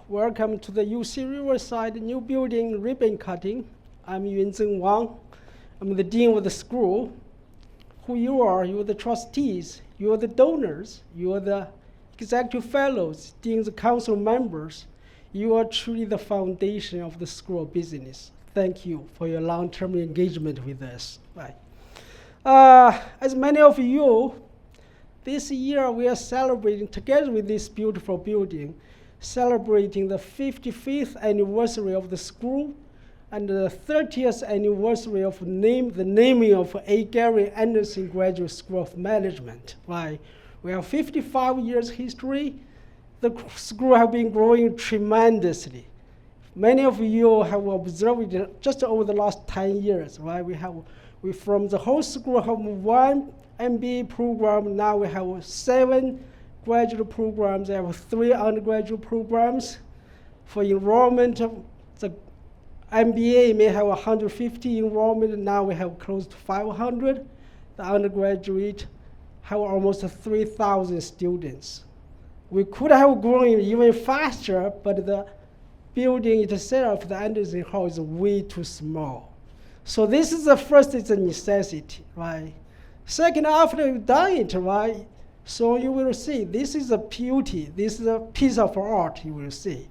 Welcome to the UC Riverside new building ribbon cutting. I'm Yunzhen Wang. I'm the dean of the school. Who you are, you're the trustees, you're the donors, you're the executive fellows, dean's council members. You are truly the foundation of the School of Business. Thank you for your long-term engagement with us. Right. As many of you, this year we are celebrating together with this beautiful building, celebrating the 55th anniversary of the school and the 30th anniversary of the naming of A. Gary Anderson Graduate School of Management. Right. We have 55 years history. The school has been growing tremendously. Many of you have observed it just over the last 10 years, right? We from the whole school have one MBA program. Now we have 7 graduate programs. We have 3 undergraduate programs. For enrollment, the MBA may have 150 enrollment. Now we have close to 500. The undergraduate have almost 3,000 students. We could have grown even faster, but the building itself, the Anderson Hall, is way too small. So this is the first, it's a necessity, right? Second, after you've done it, right, so you will see, this is a beauty, this is a piece of art, you will see.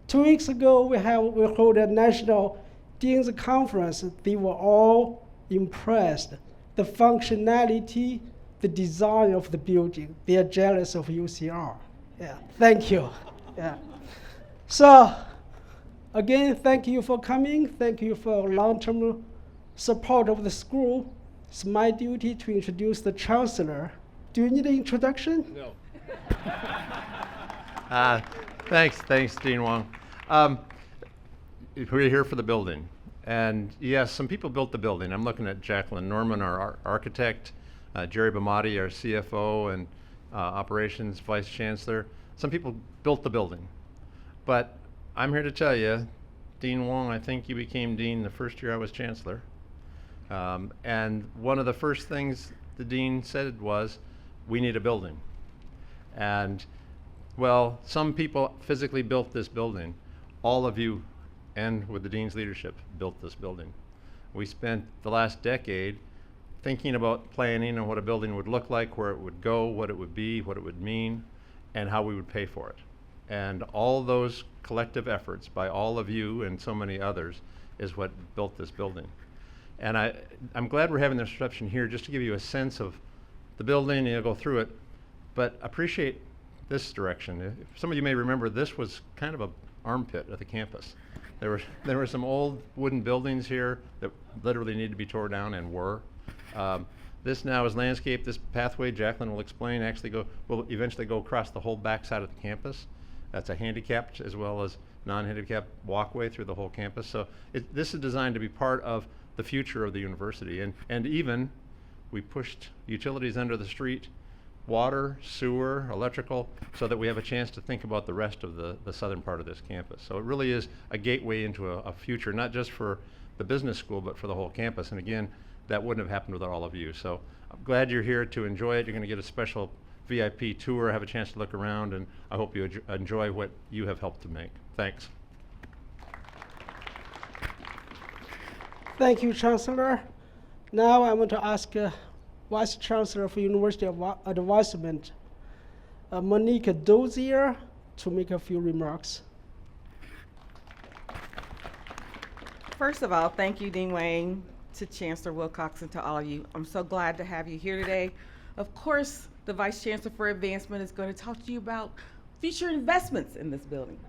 2 weeks ago, we hold a national Dean's Conference. They were all impressed. The functionality, the design of the building, they are jealous of UCR. Yeah, thank you. Yeah. So, again, thank you for coming. Thank you for long-term support of the school. It's my duty to introduce the chancellor. Do you need an introduction? No. Thanks, Dean Wong. We're here for the building. And yes, some people built the building. I'm looking at Jacqueline Norman, our architect, Jerry Bamati, our CFO and operations vice chancellor. Some people built the building. But I'm here to tell you, Dean Wong, I think you became dean the first year I was chancellor. And one of the first things the dean said was, we need a building. And well, some people physically built this building. All of you, and with the dean's leadership, built this building. We spent the last decade thinking about planning and what a building would look like, where it would go, what it would be, what it would mean, and how we would pay for it. And all those collective efforts by all of you and so many others is what built this building. And I'm glad we're having this reception here just to give you a sense of the building, and you'll go through it, but appreciate this direction. Some of you may remember this was kind of an armpit at the campus. There were some old wooden buildings here that literally needed to be torn down and were. This now is landscape. This pathway, Jacqueline will explain, will eventually go across the whole backside of the campus. That's a handicapped as well as non-handicapped walkway through the whole campus. So this is designed to be part of the future of the university. And even we pushed utilities under the street, water, sewer, electrical, so that we have a chance to think about the rest of the southern part of this campus. So it really is a gateway into a future, not just for the business school, but for the whole campus. And again, that wouldn't have happened without all of you. So I'm glad you're here to enjoy it. You're going to get a special VIP tour, have a chance to look around, and I hope you enjoy what you have helped to make. Thanks. Thank you, Chancellor. Now I want to ask Vice Chancellor for University of Advancement, Monique Dozier, to make a few remarks. First of all, thank you, Dean Wayne, to Chancellor Wilcox, and to all of you. I'm so glad to have you here today. Of course, the Vice Chancellor for Advancement is going to talk to you about future investments in this building.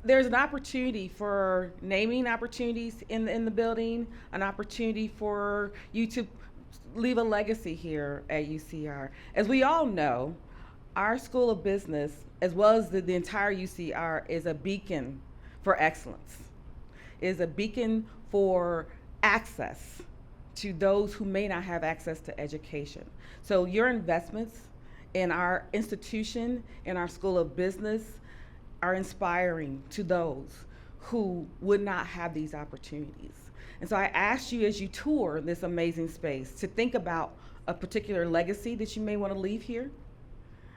There's an opportunity for naming opportunities in the building, an opportunity for you to leave a legacy here at UCR. As we all know, our School of Business, as well as the entire UCR, is a beacon for excellence, is a beacon for access to those who may not have access to education. So your investments in our institution, in our School of Business, are inspiring to those who would not have these opportunities. And so I ask you, as you tour this amazing space, to think about a particular legacy that you may want to leave here,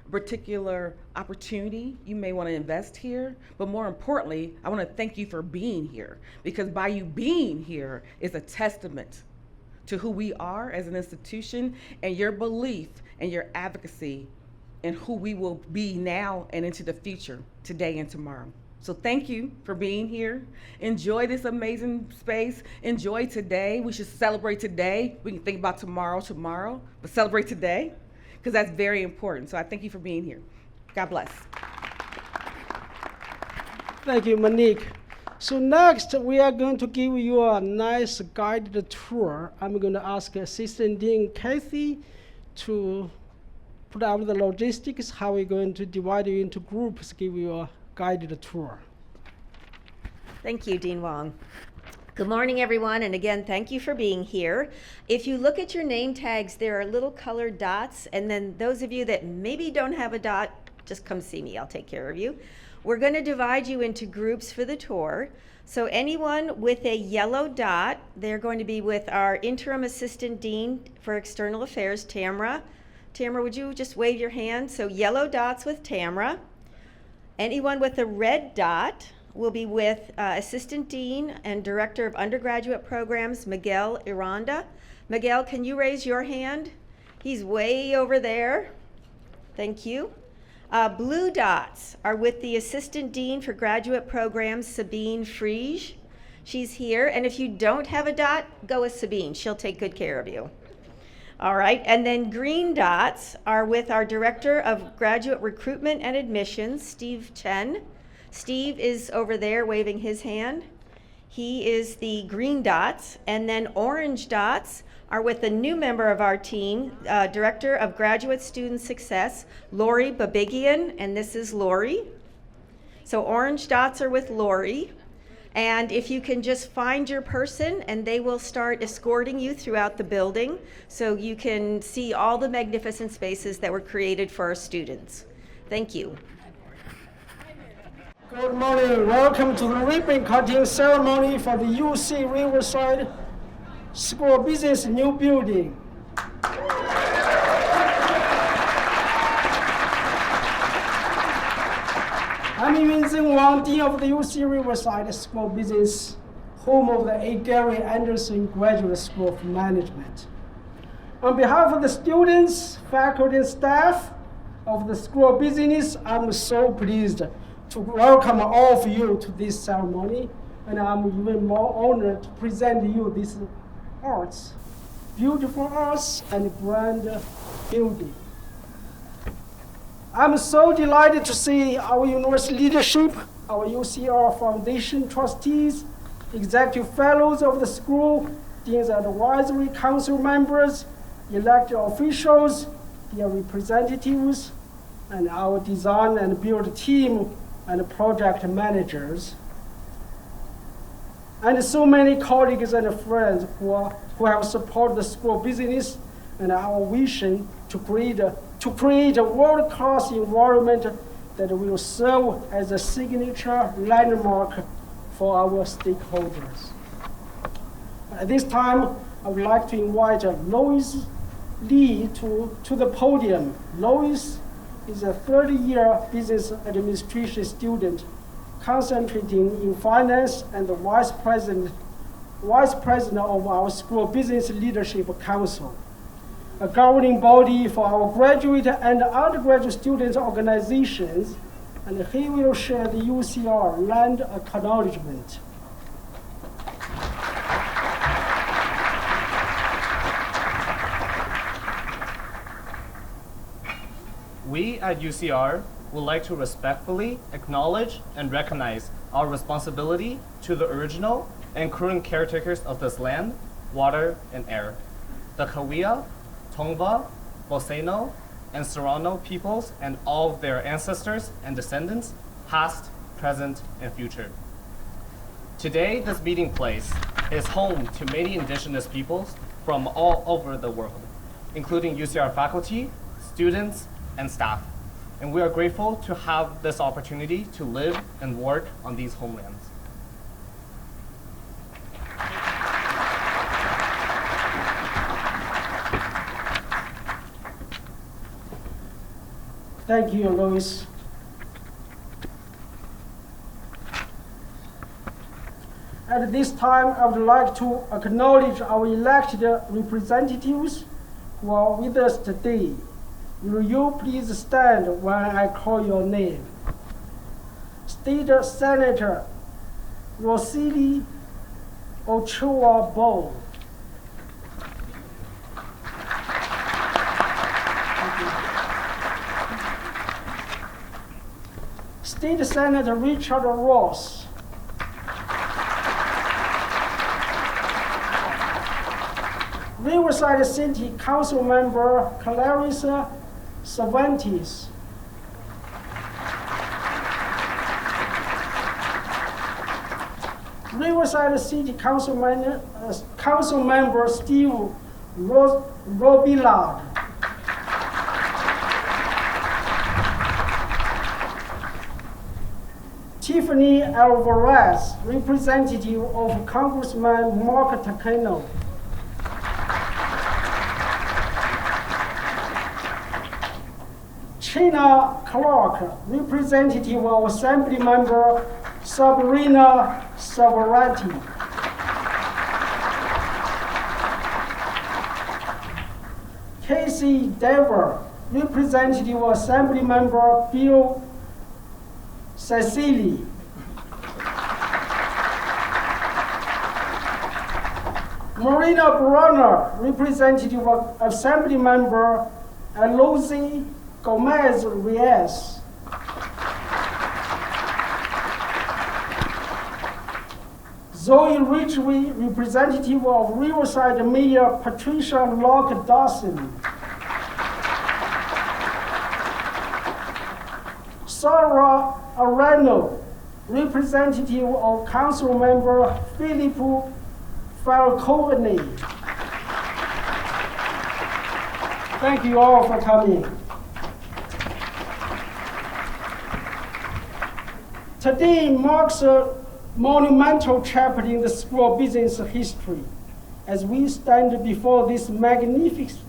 particular opportunity, you may want to invest here. But more importantly, I want to thank you for being here, because by you being here is a testament to who we are as an institution and your belief and your advocacy in who we will be now and into the future, today and tomorrow. So thank you for being here. Enjoy this amazing space. Enjoy today. We should celebrate today. We can think about tomorrow, but celebrate today, because that's very important. So I thank you for being here. God bless. Thank you, Monique. So next, we are going to give you a nice guided tour. I'm going to ask Assistant Dean Kathy to put out the logistics, how we're going to divide you into groups, give you a guided tour. Thank you, Dean Wong. Good morning, everyone, and again, thank you for being here. If you look at your name tags, there are little colored dots, and then those of you that maybe don't have a dot, just come see me, I'll take care of you. We're going to divide you into groups for the tour. So anyone with a yellow dot, they're going to be with our Interim Assistant Dean for External Affairs, Tamara. Tamara, would you just wave your hand? So yellow dots with Tamara. Anyone with a red dot will be with Assistant Dean and Director of Undergraduate Programs, Miguel Iranda. Miguel, can you raise your hand? He's way over there. Thank you. Blue dots are with the Assistant Dean for Graduate Programs, Sabine Friege. She's here, and if you don't have a dot, go with Sabine. She'll take good care of you. All right, and then green dots are with our Director of Graduate Recruitment and Admissions, Steve Chen. Steve is over there waving his hand. He is the green dots. And then orange dots are with a new member of our team, Director of Graduate Student Success, Lori Babigian, and this is Lori. So orange dots are with Lori. And if you can just find your person, and they will start escorting you throughout the building so you can see all the magnificent spaces that were created for our students. Thank you. Good morning. Welcome to the ribbon cutting ceremony for the UC Riverside School of Business new building. I'm Yunzhen Wang, Dean of the UC Riverside School of Business, home of the A. Gary Anderson Graduate School of Management. On behalf of the students, faculty, and staff of the School of Business, I'm so pleased to welcome all of you to this ceremony, and I'm even more honored to present you this arts, beautiful arts and grand building. I'm so delighted to see our university leadership, our UCR Foundation trustees, executive fellows of the school, deans and advisory council members, elected officials, their representatives, and our design and build team and project managers, and so many colleagues and friends who have supported the School of Business and our vision to create a world-class environment that will serve as a signature landmark for our stakeholders. At this time, I would like to invite Lois Lee to the podium. Lois is a third-year business administration student concentrating in finance and the vice president of our School of Business Leadership Council, a governing body for our graduate and undergraduate student organizations, and he will share the UCR land acknowledgement. We at UCR would like to respectfully acknowledge and recognize our responsibility to the original and current caretakers of this land, water, and air, the Cahuilla, Tongva, Boseno, and Serrano peoples and all of their ancestors and descendants, past, present, and future. Today, this meeting place is home to many indigenous peoples from all over the world, including UCR faculty, students, and staff. And we are grateful to have this opportunity to live and work on these homelands. Thank you, Louis. At this time, I would like to acknowledge our elected representatives who are with us today. Will you please stand when I call your name? State Senator Rosili Ochoa Bowl. State Senator Richard Ross. Riverside City Council Member Clarissa Cervantes. Riverside City Council Member Steve Robillard. Tiffany Alvarez, representative of Congressman Mark Takano. China Clark, representative of Assembly Member Sabrina Savarati. Casey Dever, representative of Assembly Member Bill Cecily. Marina Brunner, representative of Assembly Member Alozi Gomez Reyes. Zoe Ridgway, representative of Riverside Mayor Patricia Locke Dawson. Sarah Arano, representative of Council Member Philip Falcone. Thank you all for coming. Today marks a monumental chapter in the School of Business history as we stand before this magnificent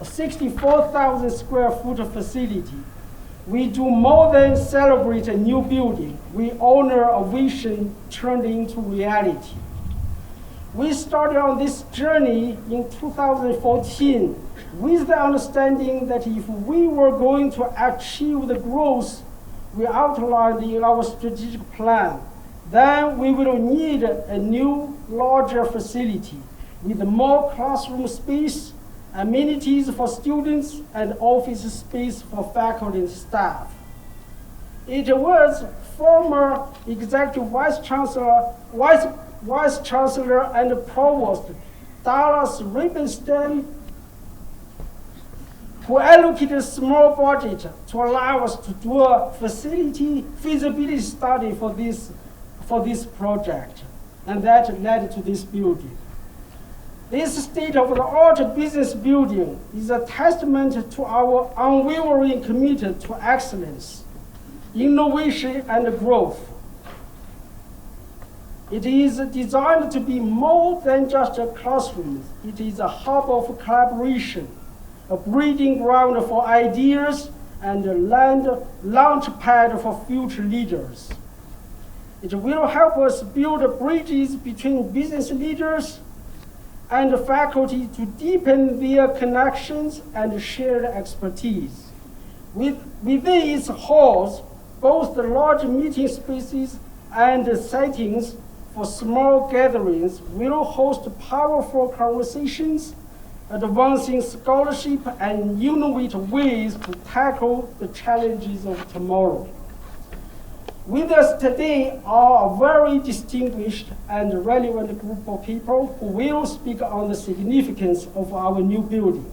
64,000 square foot facility. We do more than celebrate a new building. We honor a vision turned into reality. We started on this journey in 2014 with the understanding that if we were going to achieve the growth we outlined in our strategic plan, then we will need a new, larger facility with more classroom space, amenities for students, and office space for faculty and staff. It was former Executive Vice Chancellor and Provost Dallas Rubinstein who allocated a small budget to allow us to do a facility feasibility study for this project, and that led to this building. This state-of-the-art business building is a testament to our unwavering commitment to excellence, innovation, and growth. It is designed to be more than just a classroom. It is a hub of collaboration, a breeding ground for ideas, and a launch pad for future leaders. It will help us build bridges between business leaders and faculty to deepen their connections and shared expertise. Within its halls, both the large meeting spaces and settings for small gatherings will host powerful conversations, advancing scholarship, and innovative ways to tackle the challenges of tomorrow. With us today are a very distinguished and relevant group of people who will speak on the significance of our new building.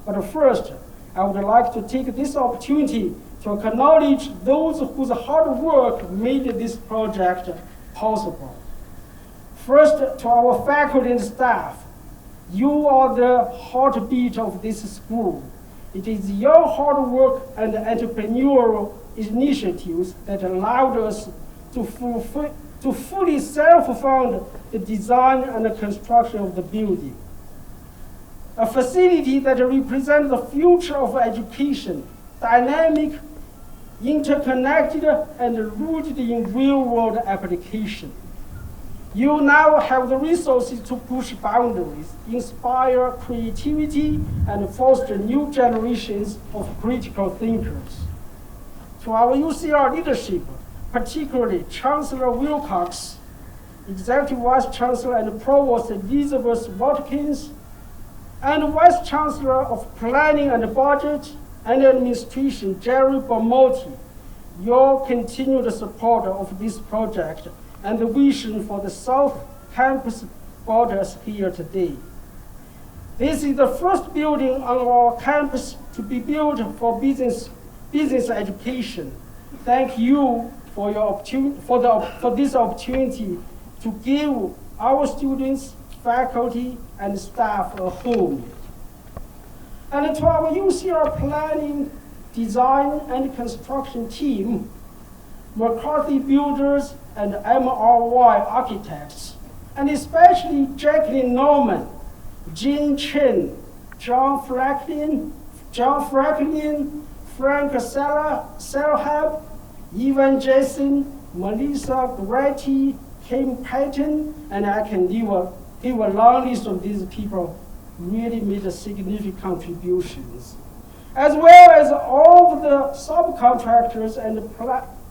But first, I would like to take this opportunity to acknowledge those whose hard work made this project possible. First, to our faculty and staff, you are the heartbeat of this school. It is your hard work and entrepreneurial initiatives that allowed us to fully self-fund the design and the construction of the building. a facility that represents the future of education, dynamic, interconnected, and rooted in real-world application. You now have the resources to push boundaries, inspire creativity, and foster new generations of critical thinkers. To our UCR leadership, particularly Chancellor Wilcox, Executive Vice Chancellor and Provost Elizabeth Watkins, and Vice Chancellor of Planning and Budget and Administration, Jerry Bamotti, your continued support of this project and the vision for the South Campus brought us here today. This is the first building on our campus to be built for business education. Thank you for this opportunity to give our students, faculty, and staff a home. And to our UCR planning, design, and construction team, McCarthy Builders and MRY Architects, and especially Jacqueline Norman, Jean Chen, John Franklin, Frank Sarahab, Evan Jason, Melissa Goretti, Kim Patton, and I can give a long list of these people really made a significant contributions, as well as all of the subcontractors and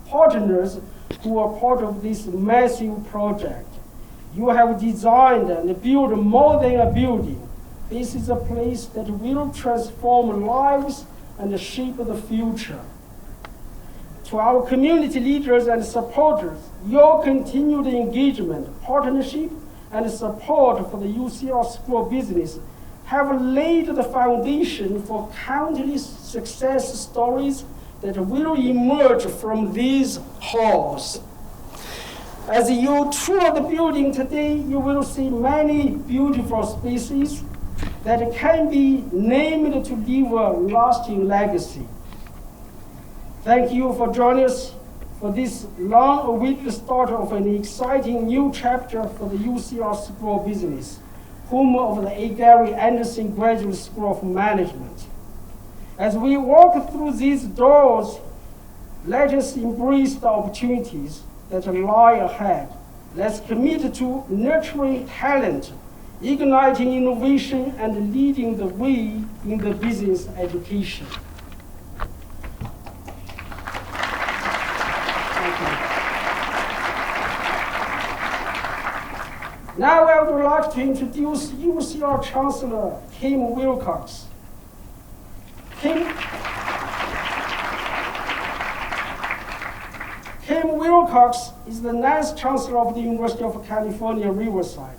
partners who are part of this massive project. You have designed and built more than a building. This is a place that will transform lives and shape the future. To our community leaders and supporters, your continued engagement, partnership, and support for the UCR School of Business have laid the foundation for countless success stories that will emerge from these halls. As you tour the building today, you will see many beautiful spaces that can be named to leave a lasting legacy. Thank you for joining us for this long-awaited start of an exciting new chapter for the UCR School of Business, home of the A. Gary Anderson Graduate School of Management. As we walk through these doors, let us embrace the opportunities that lie ahead. Let's commit to nurturing talent, igniting innovation, and leading the way in the business education. Now I would like to introduce UCR Chancellor Kim Wilcox. Kim Wilcox is the 9th Chancellor of the University of California, Riverside.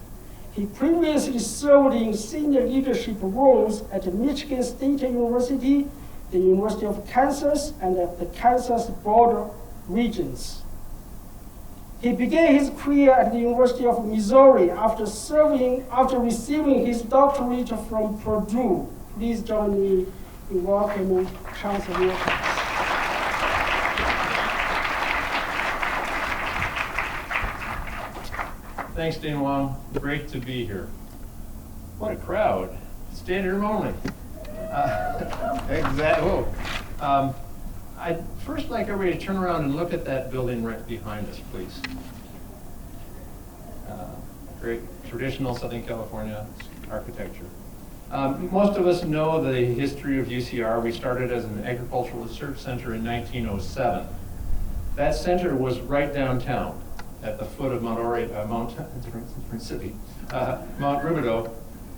He previously served in senior leadership roles at Michigan State University, the University of Kansas, and at the Kansas Board Regents. He began his career at the University of Missouri after receiving his doctorate from Purdue. Please join me in welcoming Chancellor Wilcox. Thanks, Dean Wong. Great to be here. What a crowd. Standing room only. Exactly. I'd first like everybody to turn around and look at that building right behind us, please. Great traditional Southern California architecture. Most of us know the history of UCR. We started as an agricultural research center in 1907. That center was right downtown at the foot of Mount Rubidoux,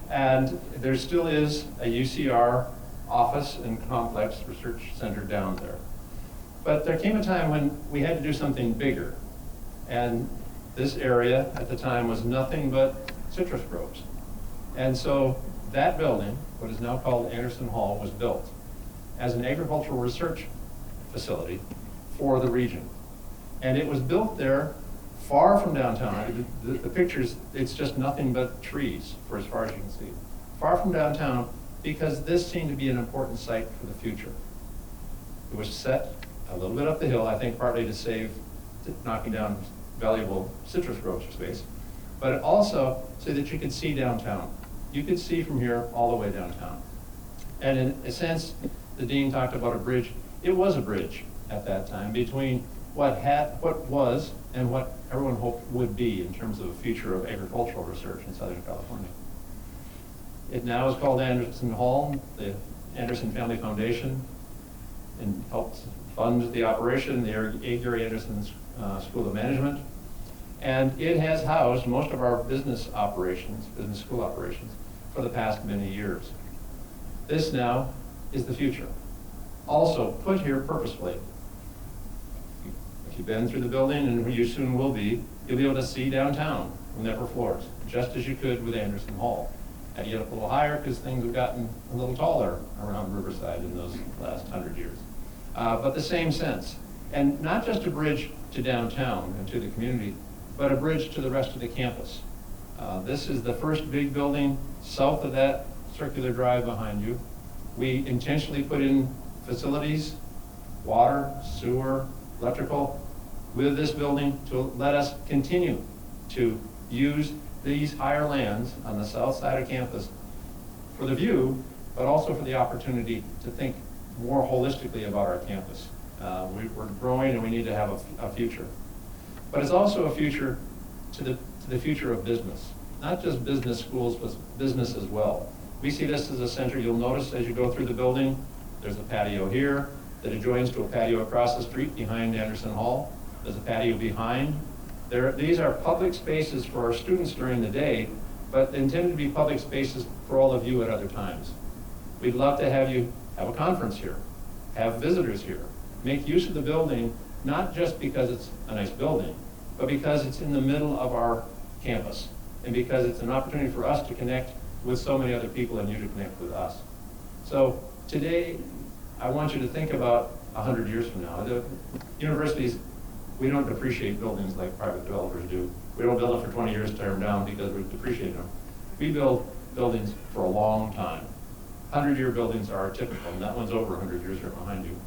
and there still is a UCR office and complex research center down there. But there came a time when we had to do something bigger, and this area at the time was nothing but citrus groves. And so that building, what is now called Anderson Hall, was built as an agricultural research facility for the region. And it was built there far from downtown. The pictures, it's just nothing but trees for as far as you can see. Far from downtown, because this seemed to be an important site for the future. It was set a little bit up the hill, I think partly to save knocking down valuable citrus grove space, but also so that you could see downtown. you could see from here all the way downtown. And in a sense, the dean talked about a bridge. It was a bridge at that time between what was and what everyone hoped would be in terms of a future of agricultural research in Southern California. It now is called Anderson Hall. The Anderson Family Foundation and helped fund the operation, the Gary Anderson School of Management. And it has housed most of our business operations, business school operations, for the past many years. This now is the future. Also put here purposefully. If you've been through the building, and you soon will be, you'll be able to see downtown from the upper floors, just as you could with Anderson Hall. Had to get up a little higher because things have gotten a little taller around Riverside in those last 100 years. But the same sense. And not just a bridge to downtown and to the community, but a bridge to the rest of the campus. This is the first big building south of that circular drive behind you. We intentionally put in facilities, water, sewer, electrical, with this building to let us continue to use these higher lands on the south side of campus for the view, but also for the opportunity to think more holistically about our campus. We're growing and we need to have a future. But it's also a future to the future of business. Not just business schools, but business as well. We see this as a center. You'll notice as you go through the building, there's a patio here that adjoins to a patio across the street behind Anderson Hall. There's a patio behind. These are public spaces for our students during the day, but intended to be public spaces for all of you at other times. We'd love to have you have a conference here, have visitors here, make use of the building, not just because it's a nice building, but because it's in the middle of our campus, and because it's an opportunity for us to connect with so many other people and you to connect with us. So today, I want you to think about 100 years from now. The universities, we don't depreciate buildings like private developers do. We don't build them for 20 years, tear them down because we depreciate them. We build buildings for a long time. 100-year buildings are typical, and that one's over 100 years right behind you.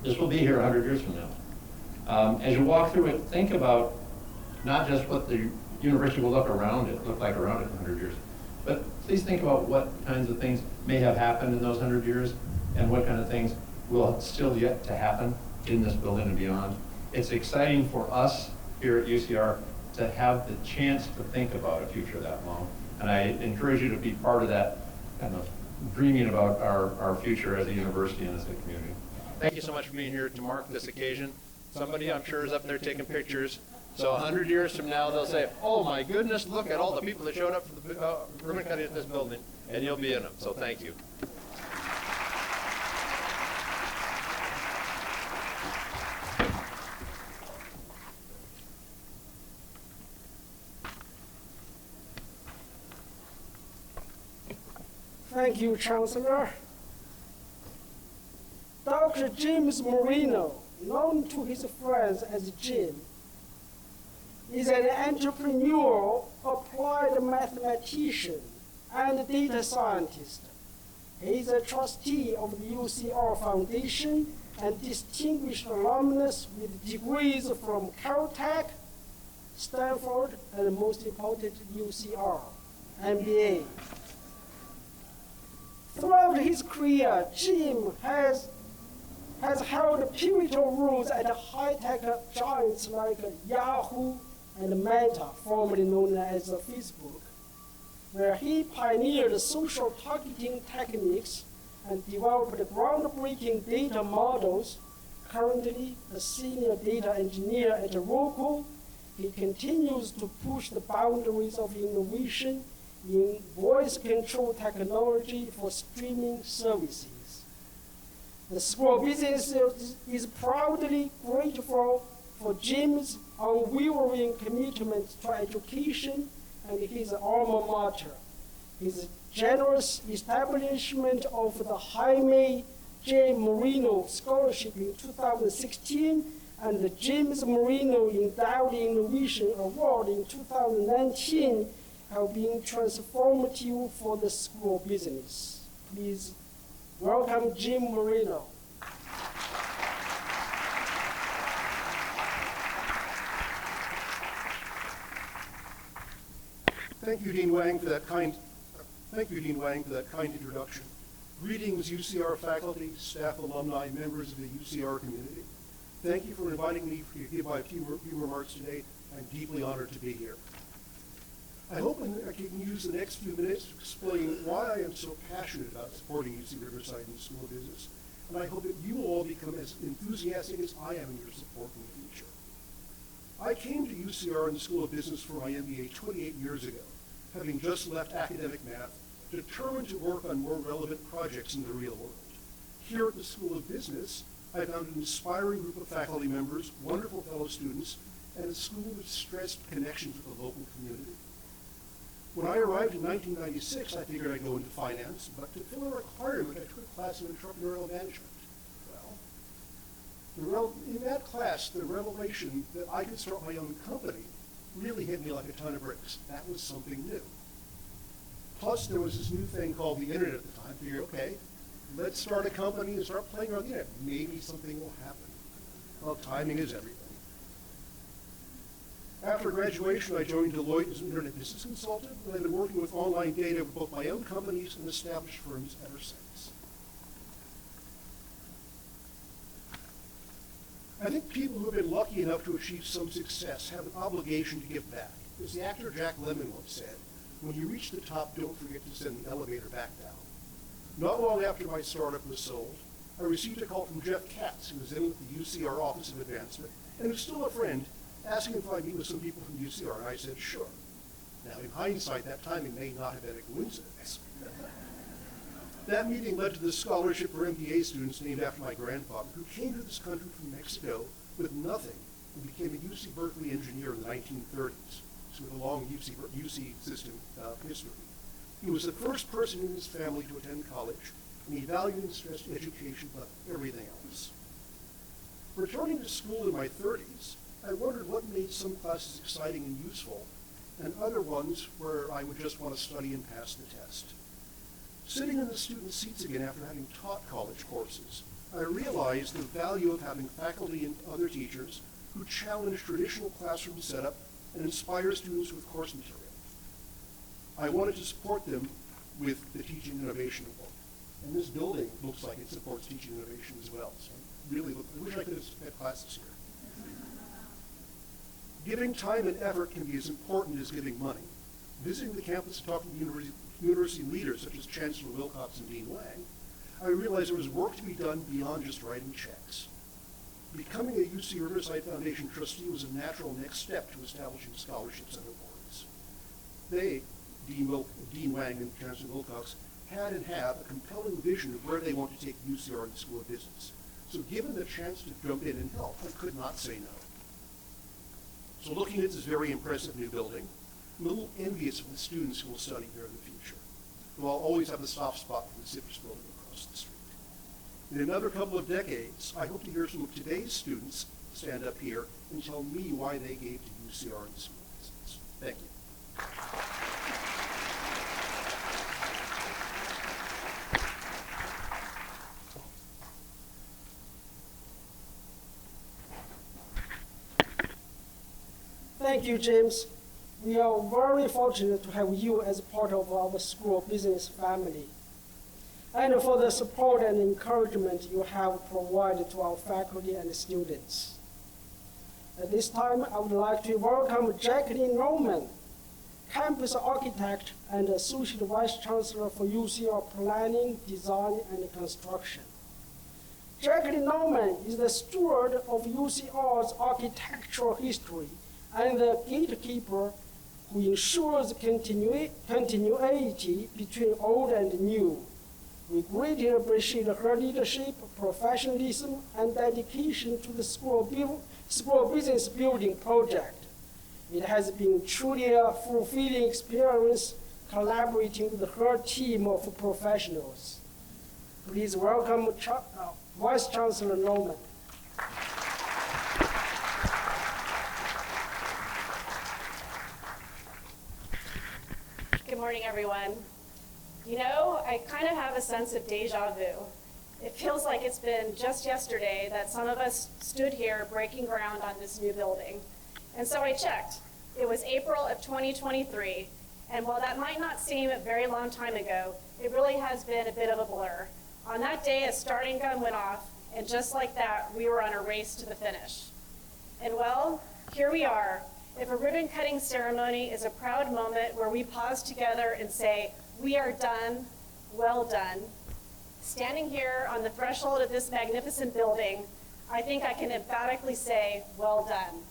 This will be here 100 years from now. As you walk through it, think about not just what the university will look like around it in 100 years, but please think about what kinds of things may have happened in those 100 years and what kind of things will still yet to happen in this building and beyond. It's exciting for us here at UCR to have the chance to think about a future that long. And I encourage you to be part of that kind of dreaming about our future as a university and as a community. Thank you so much for being here to mark this occasion. Somebody, I'm sure, is up there taking pictures. So 100 years from now, they'll say, oh my goodness, look at all the people that showed up for the ribbon cutting at this building, and you'll be in them. So thank you. Thank you, Chancellor. Dr. James Marino, known to his friends as Jim, is an entrepreneurial applied mathematician and data scientist. He is a trustee of the UCR Foundation and distinguished alumnus with degrees from Caltech, Stanford, and most important, UCR, MBA. Throughout his career, Jim has held pivotal roles at high-tech giants like Yahoo and Meta, formerly known as Facebook, where he pioneered social targeting techniques and developed groundbreaking data models. Currently a senior data engineer at Roku, he continues to push the boundaries of innovation in voice control technology for streaming services. The School of Business is proudly grateful for Jim's unwavering commitment to education and his alma mater. His generous establishment of the Jaime J. Marino Scholarship in 2016 and the James Marino Endowed Innovation Award in 2019 have been transformative for the School of Business. Please welcome Jim Marino. Thank you, Dean Wang, for that kind Thank you, Dean Wang, for that kind introduction. Greetings, UCR faculty, staff, alumni, members of the UCR community. Thank you for inviting me to give my few remarks today. I'm deeply honored to be here. I hope I can use the next few minutes to explain why I am so passionate about supporting UC Riverside in the School of Business, and I hope that you will all become as enthusiastic as I am in your support in the future. I came to UCR in the School of Business for my MBA 28 years ago, having just left academic math, determined to work on more relevant projects in the real world. Here at the School of Business, I found an inspiring group of faculty members, wonderful fellow students, and a school with stressed connections with the local community. When I arrived in 1996, I figured I'd go into finance, but to fill a requirement, I took a class in entrepreneurial management. Well, in that class, the revelation that I could start my own company really hit me like a ton of bricks. That was something new. Plus, there was this new thing called the internet at the time. I figured, okay, let's start a company and start playing around the internet. Maybe something will happen. Well, timing is everything. After graduation, I joined Deloitte as an internet business consultant, and I've been working with online data with both my own companies and established firms ever since. I think people who have been lucky enough to achieve some success have an obligation to give back. As the actor Jack Lemmon once said, when you reach the top, don't forget to send the elevator back down. Not long after my startup was sold, I received a call from Jeff Katz, who was in with the UCR Office of Advancement, and who's still a friend, asking if I'd meet with some people from UCR, and I said, sure. Now, in hindsight, that timing may not have been a coincidence. That meeting led to the scholarship for MBA students named after my grandfather, who came to this country from Mexico with nothing and became a UC Berkeley engineer in the 1930s, so with a long UC system history. He was the first person in his family to attend college, and he valued and stressed education above everything else. Returning to school in my 30s, I wondered what made some classes exciting and useful, and other ones where I would just want to study and pass the test. Sitting in the student seats again after having taught college courses, I realized the value of having faculty and other teachers who challenge traditional classroom setup and inspire students with course material. I wanted to support them with the teaching innovation award. And this building looks like it supports teaching innovation as well. So I wish I could have had classes here. Giving time and effort can be as important as giving money. Visiting the campus and talking to university leaders such as Chancellor Wilcox and Dean Wang, I realized there was work to be done beyond just writing checks. Becoming a UC Riverside Foundation trustee was a natural next step to establishing scholarships and awards. They, Dean Wang and Chancellor Wilcox, had and have a compelling vision of where they want to take UCR and the School of Business. So given the chance to jump in and help, I could not say no. So looking at this very impressive new building, I'm a little envious of the students who will study here in the future, who I'll always have a soft spot for the Zippers building across the street. In another couple of decades, I hope to hear some of today's students stand up here and tell me why they gave to UCR and the School of Business. Thank you. Thank you, James. We are very fortunate to have you as part of our School of Business family, and for the support and encouragement you have provided to our faculty and students. At this time, I would like to welcome Jacqueline Norman, Campus Architect and Associate Vice Chancellor for UCR Planning, Design, and Construction. Jacqueline Norman is the steward of UCR's architectural history and the gatekeeper who ensures continuity between old and new. We greatly appreciate her leadership, professionalism, and dedication to the School of Business building project. It has been truly a fulfilling experience collaborating with her team of professionals. Please welcome Vice Chancellor Norman. Good morning, everyone. You know, I kind of have a sense of deja vu. It feels like it's been just yesterday that some of us stood here breaking ground on this new building. And so I checked. It was April of 2023, And while that might not seem a very long time ago, it really has been a bit of a blur. On that day, a starting gun went off, and just like that, we were on a race to the finish. And well, here we are. If a ribbon cutting ceremony is a proud moment where we pause together and say, we are done, well done, standing here on the threshold of this magnificent building, I think I can emphatically say, well done.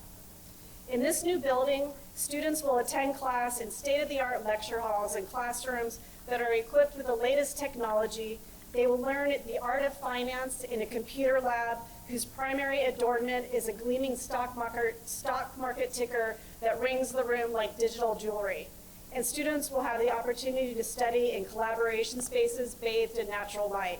In this new building, students will attend class in state-of-the-art lecture halls and classrooms that are equipped with the latest technology. They will learn the art of finance in a computer lab whose primary adornment is a gleaming stock market ticker that rings the room like digital jewelry. And students will have the opportunity to study in collaboration spaces bathed in natural light.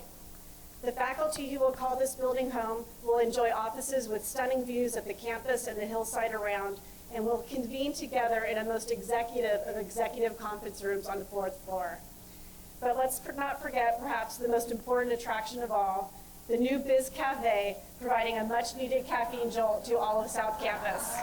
The faculty who will call this building home will enjoy offices with stunning views of the campus and the hillside around, and will convene together in a most executive of executive conference rooms on the 4th floor. But let's not forget perhaps the most important attraction of all, the new Biz Cafe, providing a much needed caffeine jolt to all of South Campus.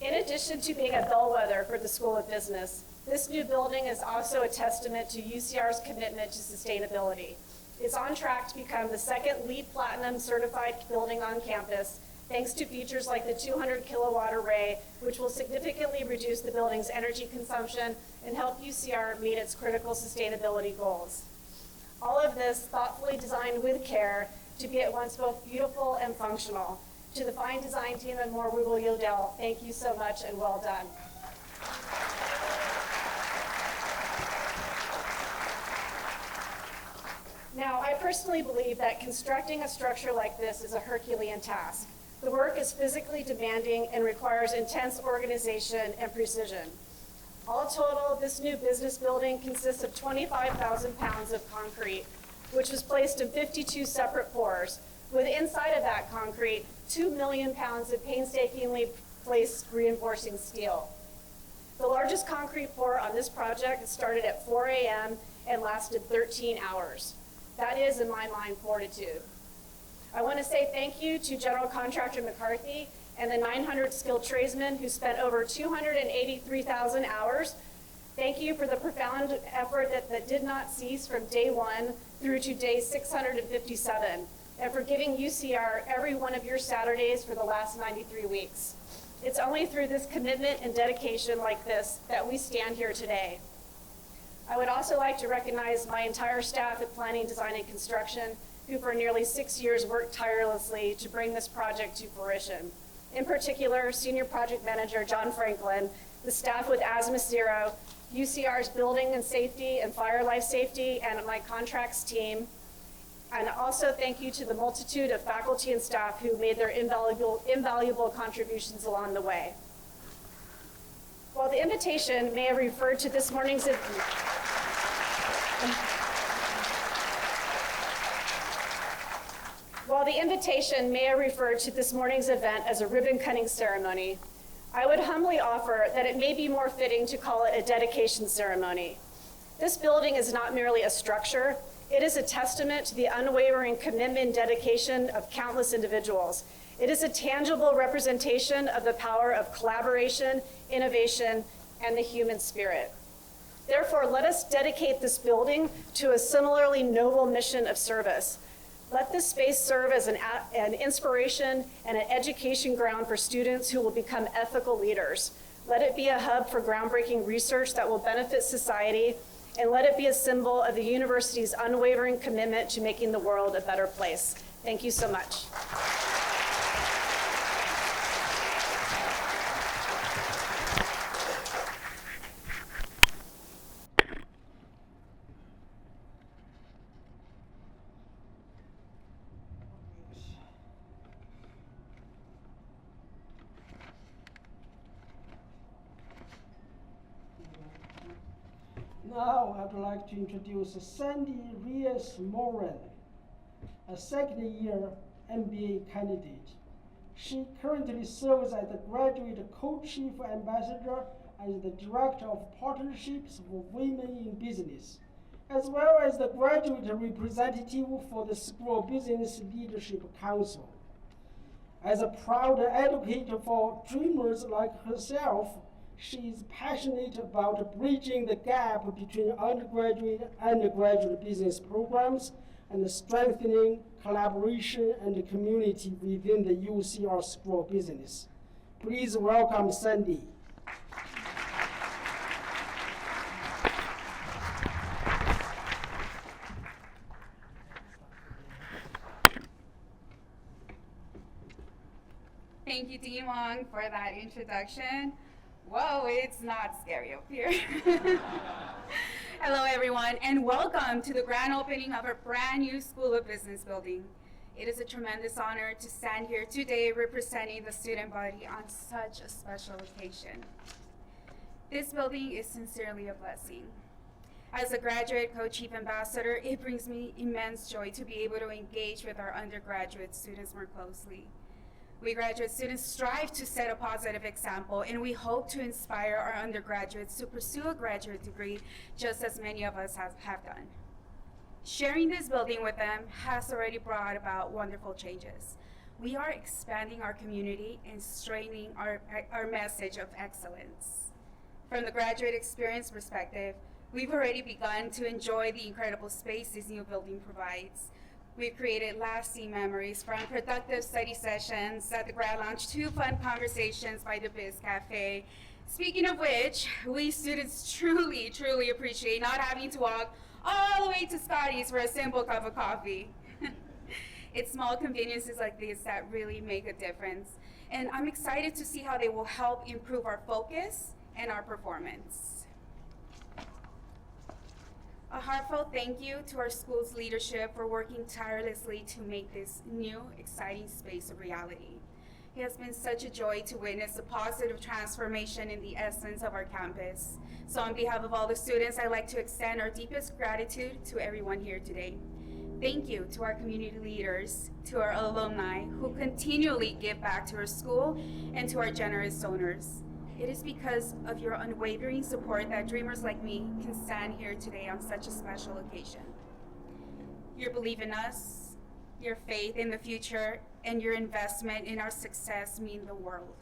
In addition to being a bellwether for the School of Business, this new building is also a testament to UCR's commitment to sustainability. It's on track to become the second LEED Platinum certified building on campus, thanks to features like the 200 kilowatt array, which will significantly reduce the building's energy consumption and help UCR meet its critical sustainability goals. All of this thoughtfully designed with care to be at once both beautiful and functional. To the fine design team and more Rubel Yodel, thank you so much and well done. Now, I personally believe that constructing a structure like this is a Herculean task. The work is physically demanding and requires intense organization and precision. All total, this new business building consists of 25,000 pounds of concrete, which was placed in 52 separate pours, with inside of that concrete, 2 million pounds of painstakingly placed reinforcing steel. The largest concrete pour on this project started at 4 a.m. and lasted 13 hours. That is, in my mind, fortitude. I want to say thank you to General Contractor McCarthy and the 900 skilled tradesmen who spent over 283,000 hours. Thank you for the profound effort that did not cease from day 1 through to day 657, and for giving UCR every one of your Saturdays for the last 93 weeks. It's only through this commitment and dedication like this that we stand here today. I would also like to recognize my entire staff at Planning, Design, and Construction, who for nearly 6 years worked tirelessly to bring this project to fruition. In particular, Senior Project Manager John Franklin, the staff with Asthma Zero, UCR's Building and Safety and Fire Life Safety, and my contracts team. And also thank you to the multitude of faculty and staff who made their invaluable contributions along the way. While the invitation may have referred to this morning's event as a ribbon-cutting ceremony, I would humbly offer that it may be more fitting to call it a dedication ceremony. This building is not merely a structure, it is a testament to the unwavering commitment and dedication of countless individuals. It is a tangible representation of the power of collaboration, innovation, and the human spirit. Therefore, let us dedicate this building to a similarly noble mission of service. Let this space serve as an inspiration and an education ground for students who will become ethical leaders. Let it be a hub for groundbreaking research that will benefit society, and let it be a symbol of the university's unwavering commitment to making the world a better place. Thank you so much. Now I'd like to introduce Sandy Reyes-Moran, a second-year MBA candidate. She currently serves as the Graduate Co-Chief Ambassador and the Director of Partnerships for Women in Business, as well as the Graduate Representative for the School of Business Leadership Council. As a proud advocate for dreamers like herself, she is passionate about bridging the gap between undergraduate and graduate business programs and strengthening collaboration and community within the UCR School of Business. Please welcome Sandy. Thank you, Dean Wong, for that introduction. Whoa, it's not scary up here. Hello, everyone, and welcome to the grand opening of our brand new School of Business building. It is a tremendous honor to stand here today representing the student body on such a special occasion. This building is sincerely a blessing. As a graduate co-chief ambassador, it brings me immense joy to be able to engage with our undergraduate students more closely. We graduate students strive to set a positive example, and we hope to inspire our undergraduates to pursue a graduate degree just as many of us have done. Sharing this building with them has already brought about wonderful changes. We are expanding our community and strengthening our message of excellence. From the graduate experience perspective, we've already begun to enjoy the incredible space this new building provides. We've created lasting memories from productive study sessions at the Grad Lounge to fun conversations by the Biz Cafe. Speaking of which, we students truly appreciate not having to walk all the way to Scotty's for a simple cup of coffee. It's small conveniences like this that really make a difference. And I'm excited to see how they will help improve our focus and our performance. A heartfelt thank you to our school's leadership for working tirelessly to make this new, exciting space a reality. It has been such a joy to witness the positive transformation in the essence of our campus. So on behalf of all the students, I'd like to extend our deepest gratitude to everyone here today. Thank you to our community leaders, to our alumni who continually give back to our school, and to our generous donors. It is because of your unwavering support that dreamers like me can stand here today on such a special occasion. Your belief in us, your faith in the future, and your investment in our success mean the world.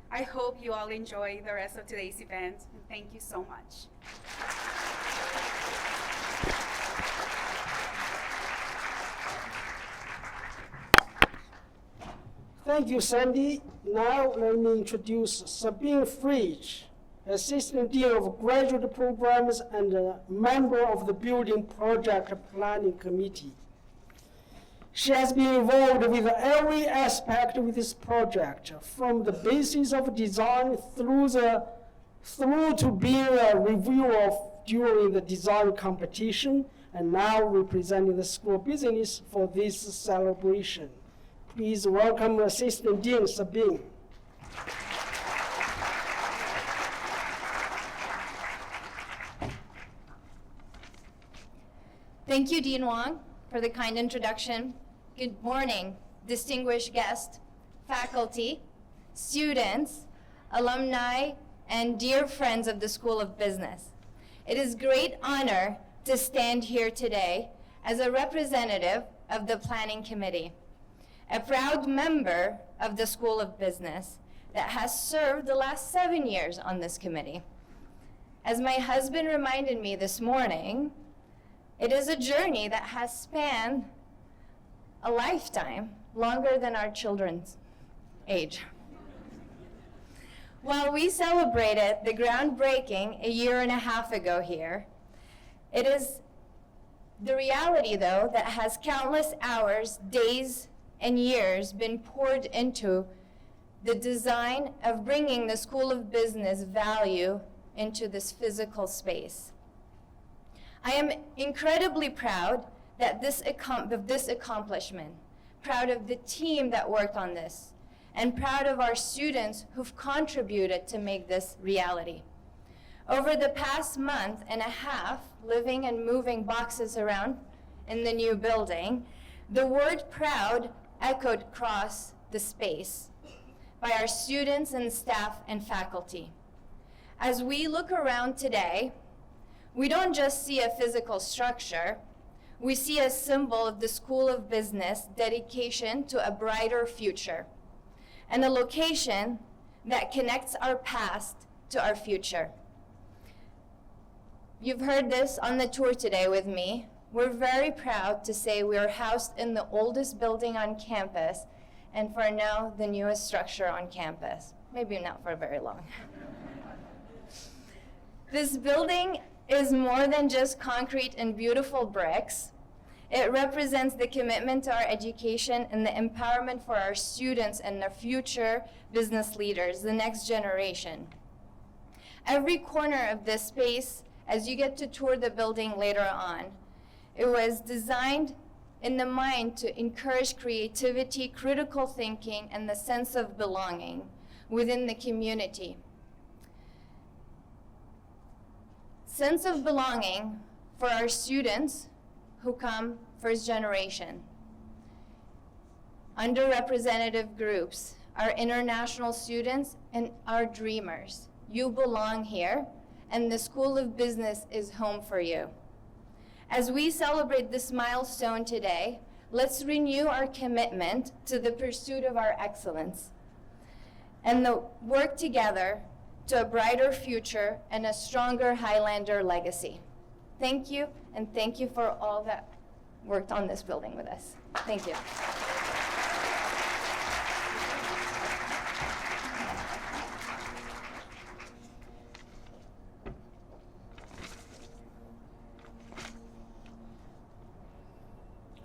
I hope you all enjoy the rest of today's event, and thank you so much. Thank you, Sandy. Now let me introduce Sabine Fridge, Assistant Dean of Graduate Programs and a member of the Building Project Planning Committee. She has been involved with every aspect of this project, from the basis of design through to being a reviewer during the design competition, and now representing the School of Business for this celebration. Please welcome Assistant Dean Sabine. Thank you, Dean Wong, for the kind introduction. Good morning, distinguished guests, faculty, students, alumni, and dear friends of the School of Business. It is great honor to stand here today as a representative of the Planning Committee, a proud member of the School of Business that has served the last 7 years on this committee. As my husband reminded me this morning, it is a journey that has spanned a lifetime, longer than our children's age. While we celebrated the groundbreaking a year and a half ago here, it is the reality, though, that has countless hours, days, and years been poured into the design of bringing the School of Business value into this physical space. I am incredibly proud of this accomplishment, proud of the team that worked on this, and proud of our students who've contributed to make this reality. Over the past month and a half, living and moving boxes around in the new building, the word proud echoed across the space by our students and staff and faculty. As we look around today, we don't just see a physical structure, we see a symbol of the School of Business dedication to a brighter future. and a location that connects our past to our future. You've heard this on the tour today with me. We're very proud to say we are housed in the oldest building on campus, and for now, the newest structure on campus. Maybe not for very long. This building is more than just concrete and beautiful bricks. It represents the commitment to our education and the empowerment for our students and their future business leaders, the next generation. Every corner of this space, as you get to tour the building later on, it was designed in the mind to encourage creativity, critical thinking, and the sense of belonging within the community. Sense of belonging for our students who come first generation, underrepresented groups, our international students, and our dreamers. You belong here, and the School of Business is home for you. As we celebrate this milestone today, let's renew our commitment to the pursuit of our excellence and work together to a brighter future and a stronger Highlander legacy. Thank you, and thank you for all that worked on this building with us. Thank you.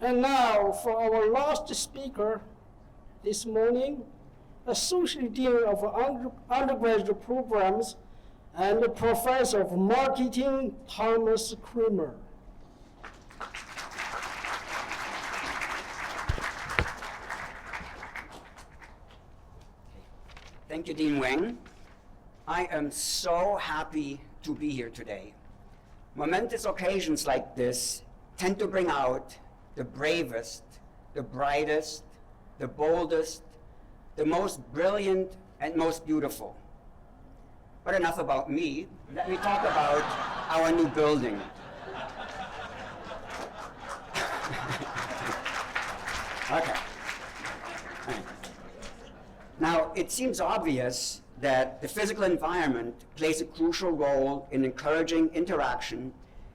And now for our last speaker this morning, Associate Dean of Undergraduate Programs and Professor of Marketing, Thomas Kramer. Thank you, Dean Wang. I am so happy to be here today. Momentous occasions like this tend to bring out the bravest, the brightest, the boldest, the most brilliant, and most beautiful. But enough about me. Let me talk about our new building. Okay. Now, it seems obvious that the physical environment plays a crucial role in encouraging interaction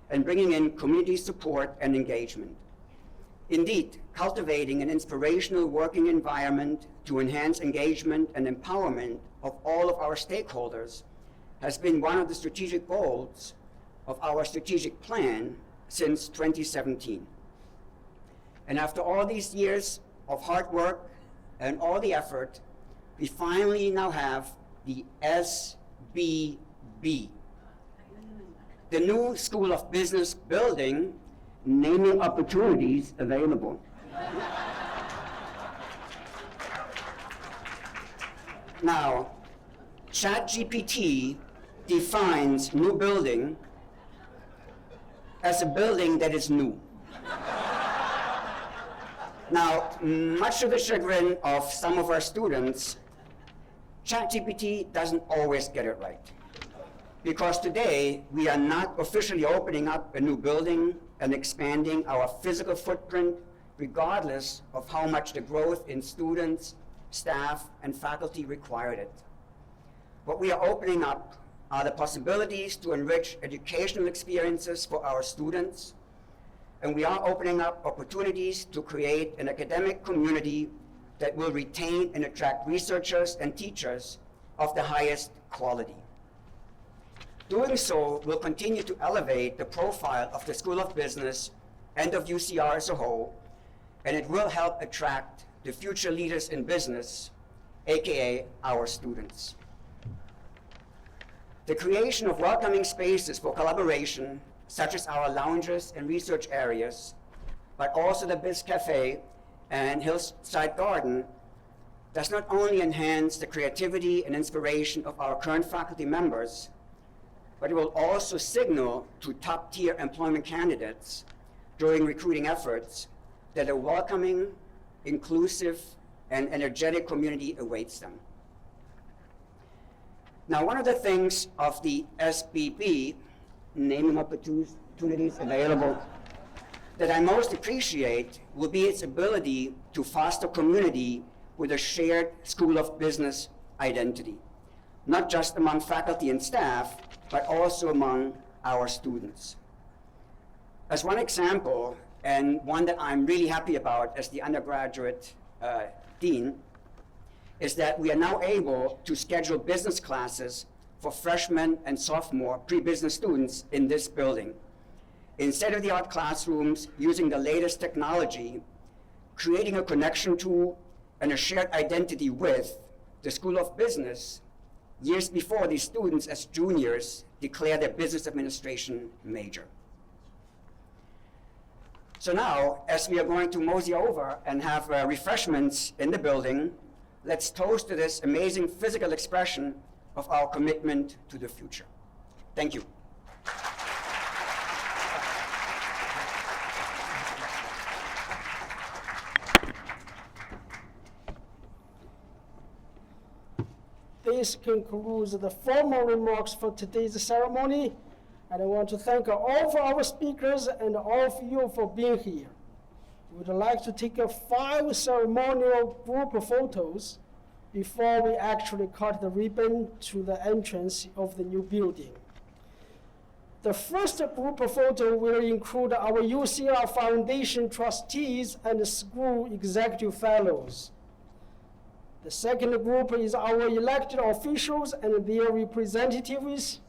and bringing in community support and engagement. Indeed, cultivating an inspirational working environment to enhance engagement and empowerment of all of our stakeholders has been one of the strategic goals of our strategic plan since 2017. And after all these years of hard work and all the effort, we finally now have the SBB, the new School of Business building, naming opportunities available. Now, ChatGPT defines new building as a building that is new. Now, much to the chagrin of some of our students, ChatGPT doesn't always get it right. Because today, we are not officially opening up a new building and expanding our physical footprint, regardless of how much the growth in students, staff, and faculty required it. What we are opening up are the possibilities to enrich educational experiences for our students, and we are opening up opportunities to create an academic community that will retain and attract researchers and teachers of the highest quality. Doing so will continue to elevate the profile of the School of Business and of UCR as a whole, and it will help attract the future leaders in business, AKA our students. The creation of welcoming spaces for collaboration, such as our lounges and research areas, but also the Biz Cafe and Hillside Garden, does not only enhance the creativity and inspiration of our current faculty members, but it will also signal to top-tier employment candidates during recruiting efforts that a welcoming, inclusive, and energetic community awaits them. Now, one of the things of the SBB, naming opportunities available, that I most appreciate will be its ability to foster community with a shared School of Business identity, not just among faculty and staff, but also among our students. As one example, and one that I'm really happy about as the undergraduate dean, is that we are now able to schedule business classes for freshmen and sophomore pre-business students in this building. In state-of-the-art classrooms using the latest technology, creating a connection to and a shared identity with the School of Business years before these students as juniors declare their business administration major. So now, as we are going to mosey over and have refreshments in the building, let's toast to this amazing physical expression of our commitment to the future. Thank you. This concludes the formal remarks for today's ceremony, and I want to thank all of our speakers and all of you for being here. We would like to take 5 ceremonial group photos before we actually cut the ribbon to the entrance of the new building. The first group photo will include our UCR Foundation trustees and school executive fellows. The second group is our elected officials and their representatives.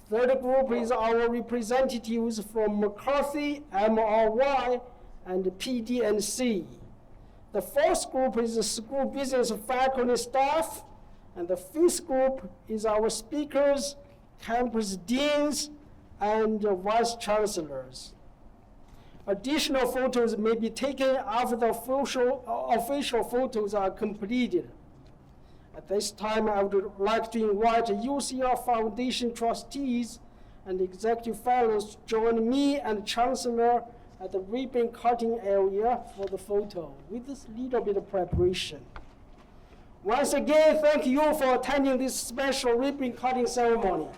Third group is our representatives from McCarthy, MRY, and PDNC. The fourth group is the school business faculty staff, and the fifth group is our speakers, campus deans, and vice chancellors. Additional photos may be taken after the official photos are completed. At this time, I would like to invite UCR Foundation trustees and executive fellows to join me and Chancellor at the ribbon cutting area for the photo with this little bit of preparation. Once again, thank you for attending this special ribbon cutting ceremony.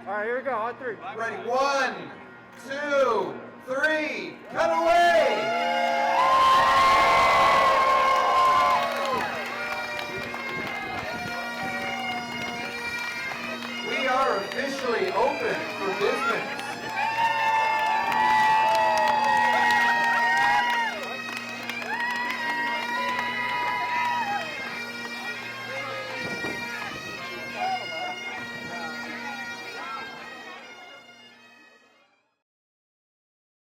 All right, here we go, on 3. Ready, 1, 2, 3, cut away!